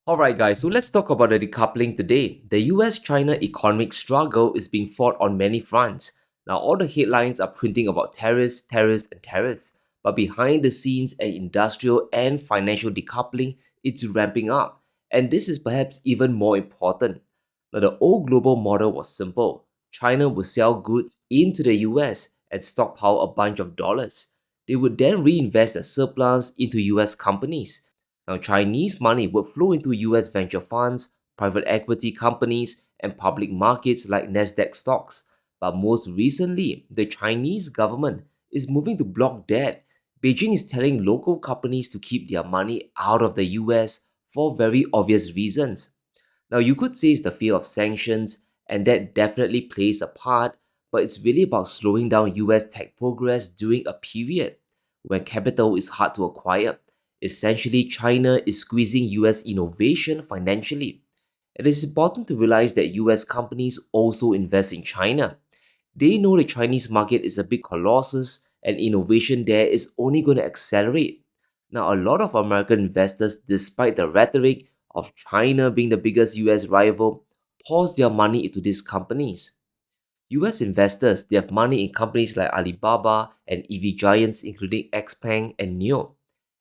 Alright guys, so let's talk about the decoupling today. The US-China economic struggle is being fought on many fronts. Now all the headlines are printing about tariffs, tariffs and tariffs. But behind the scenes, an industrial and financial decoupling is ramping up. And this is perhaps even more important. Now the old global model was simple. China would sell goods into the US and stockpile a bunch of dollars. They would then reinvest the surplus into US companies. Now, Chinese money would flow into US venture funds, private equity companies, and public markets like Nasdaq stocks. But most recently, the Chinese government is moving to block that. Beijing is telling local companies to keep their money out of the US for very obvious reasons. Now, you could say it's the fear of sanctions, and that definitely plays a part, but it's really about slowing down US tech progress during a period when capital is hard to acquire. Essentially, China is squeezing US innovation financially. It is important to realize that US companies also invest in China. They know the Chinese market is a big colossus and innovation there is only going to accelerate. Now, a lot of American investors, despite the rhetoric of China being the biggest US rival, pours their money into these companies. US investors, they have money in companies like Alibaba and EV giants including XPeng and NIO.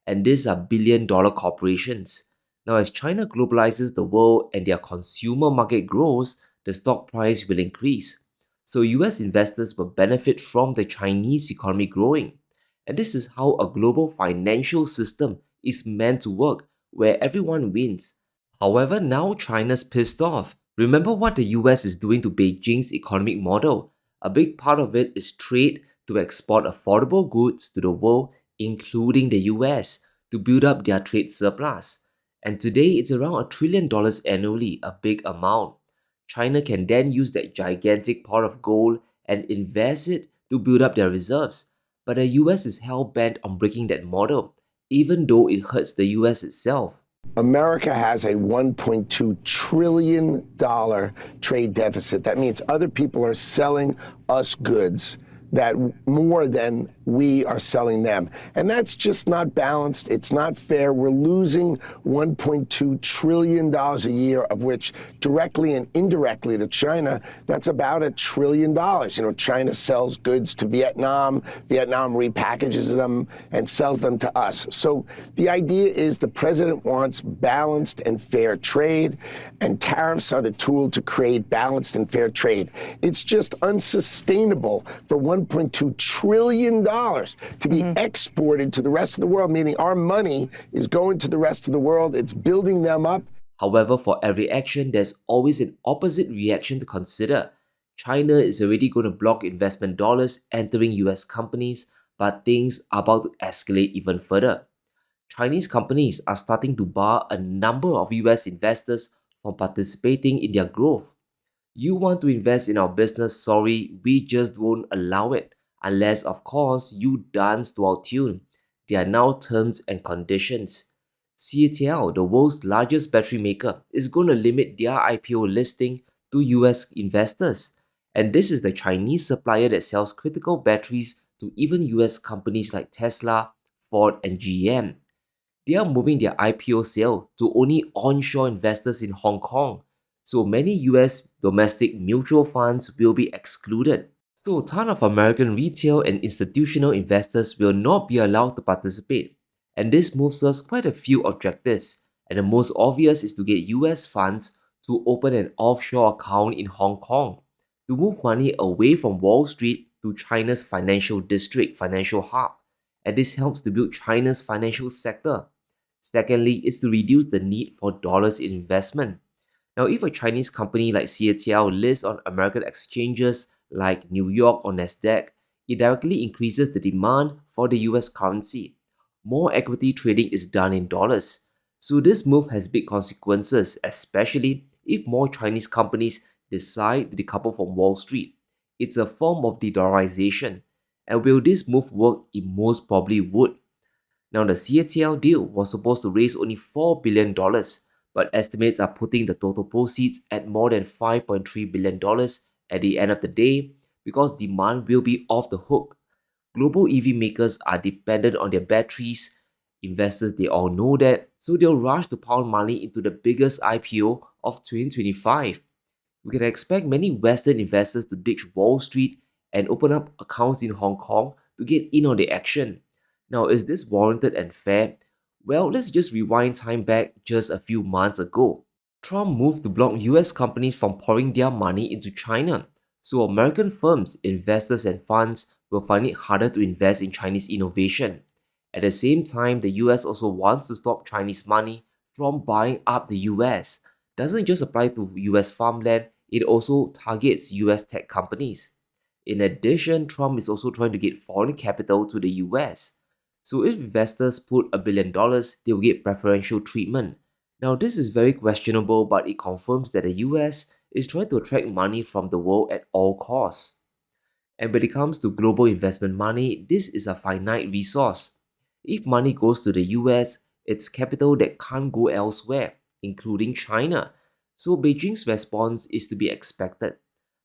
And these are billion-dollar corporations. Now, as China globalizes the world and their consumer market grows, the stock price will increase. So US investors will benefit from the Chinese economy growing. And this is how a global financial system is meant to work, where everyone wins. However, now China's pissed off. Remember what the US is doing to Beijing's economic model. A big part of it is trade to export affordable goods to the world, including the US, to build up their trade surplus. And today it's around $1 trillion annually, a big amount. China can then use that gigantic pot of gold and invest it to build up their reserves. But the US is hell bent on breaking that model, even though it hurts the US itself. America has a $1.2 trillion trade deficit. That means other people are selling us goods that more than we are selling them. And that's just not balanced. It's not fair. We're losing $1.2 trillion a year, of which directly and indirectly to China, that's about $1 trillion. China sells goods to Vietnam. Vietnam repackages them and sells them to us. So the idea is the president wants balanced and fair trade, and tariffs are the tool to create balanced and fair trade. It's just unsustainable for $1.2 trillion to be exported to the rest of the world, meaning our money is going to the rest of the world. It's building them up. However, for every action, there's always an opposite reaction to consider. China is already going to block investment dollars entering US companies, but things are about to escalate even further. Chinese companies are starting to bar a number of US investors from participating in their growth. You want to invest in our business? Sorry, we just won't allow it. Unless, of course, you dance to our tune. There are now terms and conditions. CATL, the world's largest battery maker, is going to limit their IPO listing to US investors. And this is the Chinese supplier that sells critical batteries to even US companies like Tesla, Ford, and GM. They are moving their IPO sale to only onshore investors in Hong Kong, so many US domestic mutual funds will be excluded. So a ton of American retail and institutional investors will not be allowed to participate. And this moves us quite a few objectives, and the most obvious is to get US funds to open an offshore account in Hong Kong, to move money away from Wall Street to China's financial district, financial hub, and this helps to build China's financial sector. Secondly, is to reduce the need for dollars in investment. Now, if a Chinese company like CATL lists on American exchanges like New York or Nasdaq, it directly increases the demand for the US currency. More equity trading is done in dollars. So this move has big consequences, especially if more Chinese companies decide to decouple from Wall Street. It's a form of de-dollarization. And will this move work? It most probably would. Now, the CATL deal was supposed to raise only $4 billion, but estimates are putting the total proceeds at more than $5.3 billion at the end of the day because demand will be off the hook. Global EV makers are dependent on their batteries. Investors, they all know that, so they'll rush to pound money into the biggest IPO of 2025. We can expect many Western investors to ditch Wall Street and open up accounts in Hong Kong to get in on the action. Now, is this warranted and fair? Well, let's just rewind time back just a few months ago. Trump moved to block US companies from pouring their money into China, so American firms, investors, and funds will find it harder to invest in Chinese innovation. At the same time, the US also wants to stop Chinese money from buying up the US. Doesn't just apply to US farmland, it also targets US tech companies. In addition, Trump is also trying to get foreign capital to the US. So if investors put $1 billion, they will get preferential treatment. Now, this is very questionable, but it confirms that the US is trying to attract money from the world at all costs. And when it comes to global investment money, this is a finite resource. If money goes to the US, it's capital that can't go elsewhere, including China. So Beijing's response is to be expected.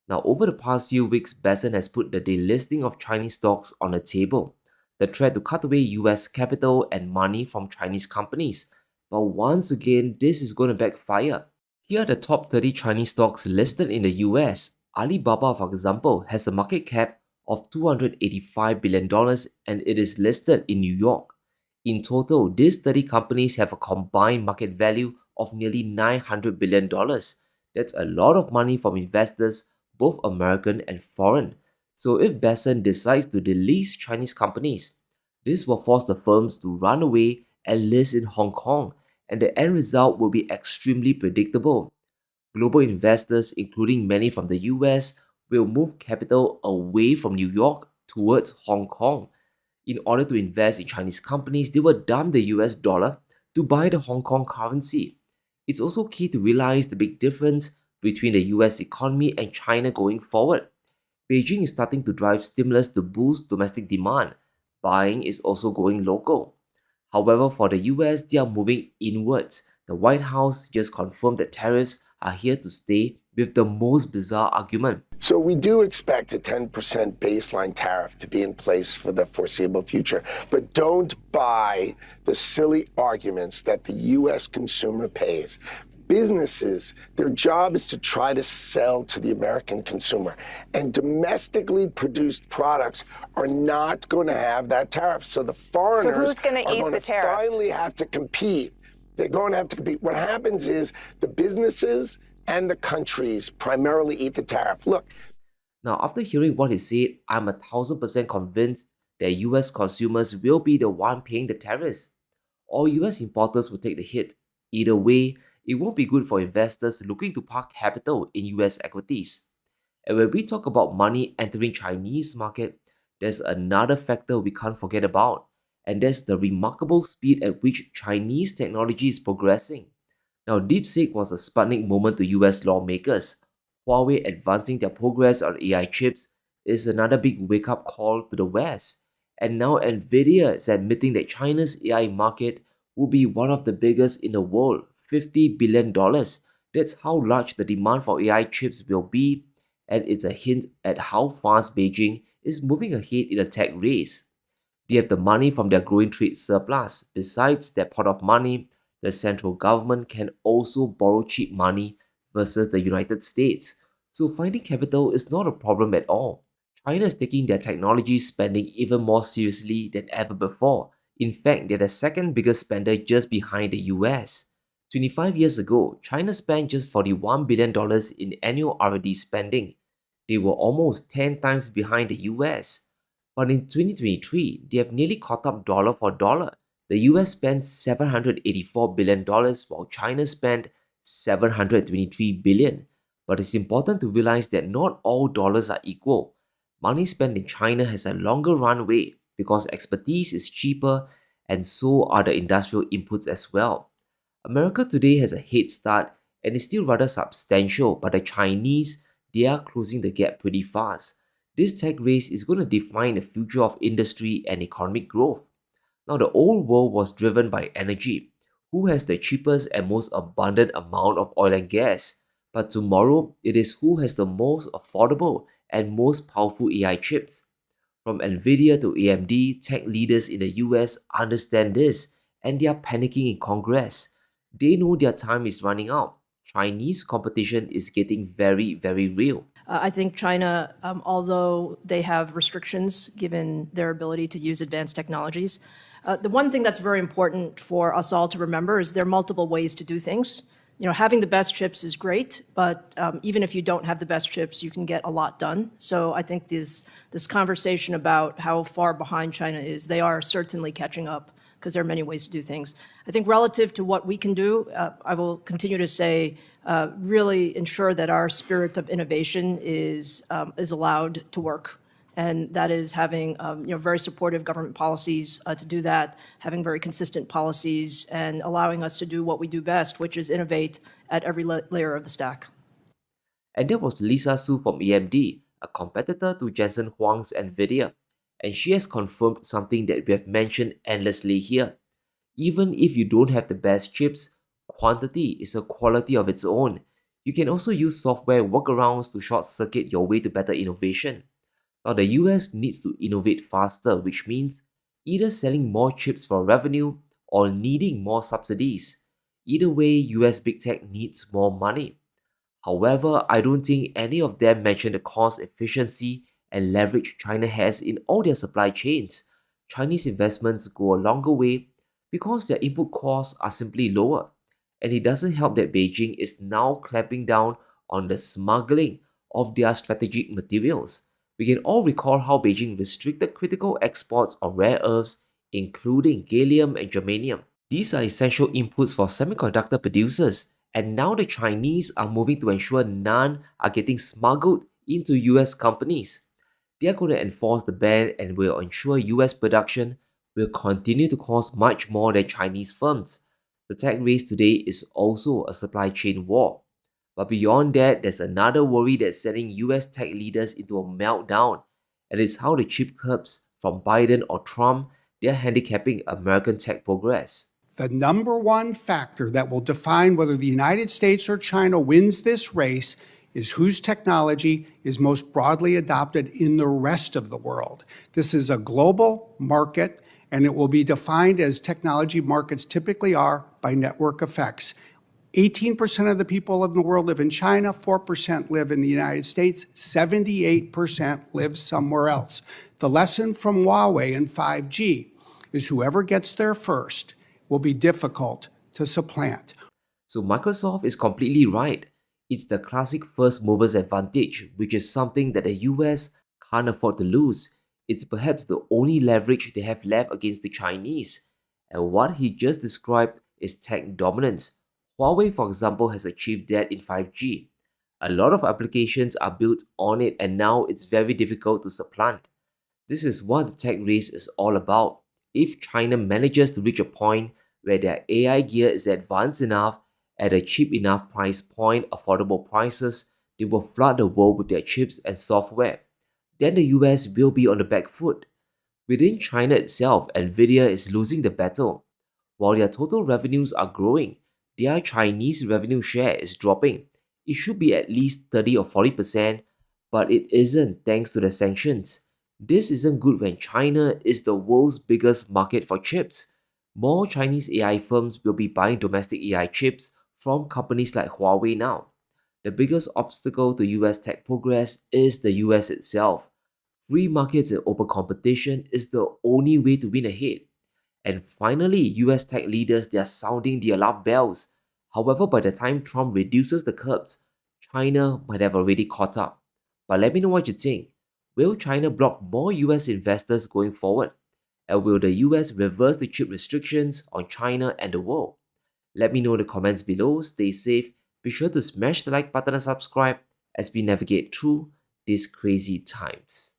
Now, over the past few weeks, Besson has put the delisting of Chinese stocks on the table. The threat to cut away US capital and money from Chinese companies. But once again, this is going to backfire. Here are the top 30 Chinese stocks listed in the US. Alibaba, for example, has a market cap of $285 billion and it is listed in New York. In total, these 30 companies have a combined market value of nearly $900 billion. That's a lot of money from investors, both American and foreign. So if Besson decides to delist Chinese companies, this will force the firms to run away and list in Hong Kong, and the end result will be extremely predictable. Global investors, including many from the US, will move capital away from New York towards Hong Kong. In order to invest in Chinese companies, they will dump the US dollar to buy the Hong Kong currency. It's also key to realize the big difference between the US economy and China going forward. Beijing is starting to drive stimulus to boost domestic demand. Buying is also going local. However, for the US, they are moving inwards. The White House just confirmed that tariffs are here to stay with the most bizarre argument. So we do expect a 10% baseline tariff to be in place for the foreseeable future. But don't buy the silly arguments that the US consumer pays. Businesses, their job is to try to sell to the American consumer. And domestically produced products are not going to have that tariff. So the foreigners who's going to eat the tariffs? Finally have to compete. They're going to have to compete. What happens is the businesses and the countries primarily eat the tariff. Look. Now, after hearing what he said, I'm 1000% convinced that US consumers will be the one paying the tariffs. All US importers will take the hit. Either way, it won't be good for investors looking to park capital in US equities. And when we talk about money entering Chinese market, there's another factor we can't forget about, and that's the remarkable speed at which Chinese technology is progressing. Now, DeepSeek was a Sputnik moment to US lawmakers. Huawei advancing their progress on AI chips is another big wake-up call to the West. And now Nvidia is admitting that China's AI market will be one of the biggest in the world, $50 billion. That's how large the demand for AI chips will be, and it's a hint at how fast Beijing is moving ahead in the tech race. They have the money from their growing trade surplus. Besides their pot of money, the central government can also borrow cheap money versus the United States. So finding capital is not a problem at all. China is taking their technology spending even more seriously than ever before. In fact, they're the second biggest spender just behind the US. 25 years ago, China spent just $41 billion in annual R&D spending. They were almost 10 times behind the US. But in 2023, they have nearly caught up dollar for dollar. The US spent $784 billion while China spent $723 billion. But it's important to realize that not all dollars are equal. Money spent in China has a longer runway because expertise is cheaper and so are the industrial inputs as well. America today has a head start and is still rather substantial, but the Chinese, they are closing the gap pretty fast. This tech race is going to define the future of industry and economic growth. Now, the old world was driven by energy. Who has the cheapest and most abundant amount of oil and gas? But tomorrow, it is who has the most affordable and most powerful AI chips. From Nvidia to AMD, tech leaders in the US understand this, and they are panicking in Congress. They know their time is running out. Chinese competition is getting very, very real. I think China, although they have restrictions given their ability to use advanced technologies, the one thing that's very important for us all to remember is there are multiple ways to do things. Having the best chips is great, but even if you don't have the best chips, you can get a lot done. So I think this conversation about how far behind China is, they are certainly catching up because there are many ways to do things. I think relative to what we can do, I will continue to say, really ensure that our spirit of innovation is allowed to work. And that is having very supportive government policies to do that, having very consistent policies, and allowing us to do what we do best, which is innovate at every layer of the stack. And that was Lisa Su from AMD, a competitor to Jensen Huang's Nvidia. And she has confirmed something that we have mentioned endlessly here. Even if you don't have the best chips, quantity is a quality of its own. You can also use software workarounds to short circuit your way to better innovation. Now, the US needs to innovate faster, which means either selling more chips for revenue or needing more subsidies. Either way, US big tech needs more money. However, I don't think any of them mention the cost efficiency and leverage China has in all their supply chains. Chinese investments go a longer way because their input costs are simply lower. And it doesn't help that Beijing is now clamping down on the smuggling of their strategic materials. We can all recall how Beijing restricted critical exports of rare earths, including gallium and germanium. These are essential inputs for semiconductor producers, and now the Chinese are moving to ensure none are getting smuggled into US companies. They are going to enforce the ban and will ensure US production will continue to cost much more than Chinese firms. The tech race today is also a supply chain war. But beyond that, there's another worry that's sending US tech leaders into a meltdown, and it's how the chip curbs from Biden or Trump they're handicapping American tech progress. The number one factor that will define whether the United States or China wins this race is whose technology is most broadly adopted in the rest of the world. This is a global market, and it will be defined as technology markets typically are by network effects. 18% of the people in the world live in China, 4% live in the United States, 78% live somewhere else. The lesson from Huawei and 5G is whoever gets there first will be difficult to supplant. So Microsoft is completely right. It's the classic first mover's advantage, which is something that the US can't afford to lose. It's perhaps the only leverage they have left against the Chinese. And what he just described is tech dominance. Huawei, for example, has achieved that in 5G. A lot of applications are built on it, and now it's very difficult to supplant. This is what the tech race is all about. If China manages to reach a point where their AI gear is advanced enough at a cheap enough price point, affordable prices, they will flood the world with their chips and software. Then the US will be on the back foot. Within China itself, Nvidia is losing the battle. While their total revenues are growing, their Chinese revenue share is dropping. It should be at least 30 or 40%, but it isn't thanks to the sanctions. This isn't good when China is the world's biggest market for chips. More Chinese AI firms will be buying domestic AI chips from companies like Huawei now. The biggest obstacle to US tech progress is the US itself. Free markets and open competition is the only way to win ahead. And finally, US tech leaders they are sounding the alarm bells. However, by the time Trump reduces the curbs, China might have already caught up. But let me know what you think. Will China block more US investors going forward? And will the US reverse the chip restrictions on China and the world? Let me know in the comments below. Stay safe. Be sure to smash the like button and subscribe as we navigate through these crazy times.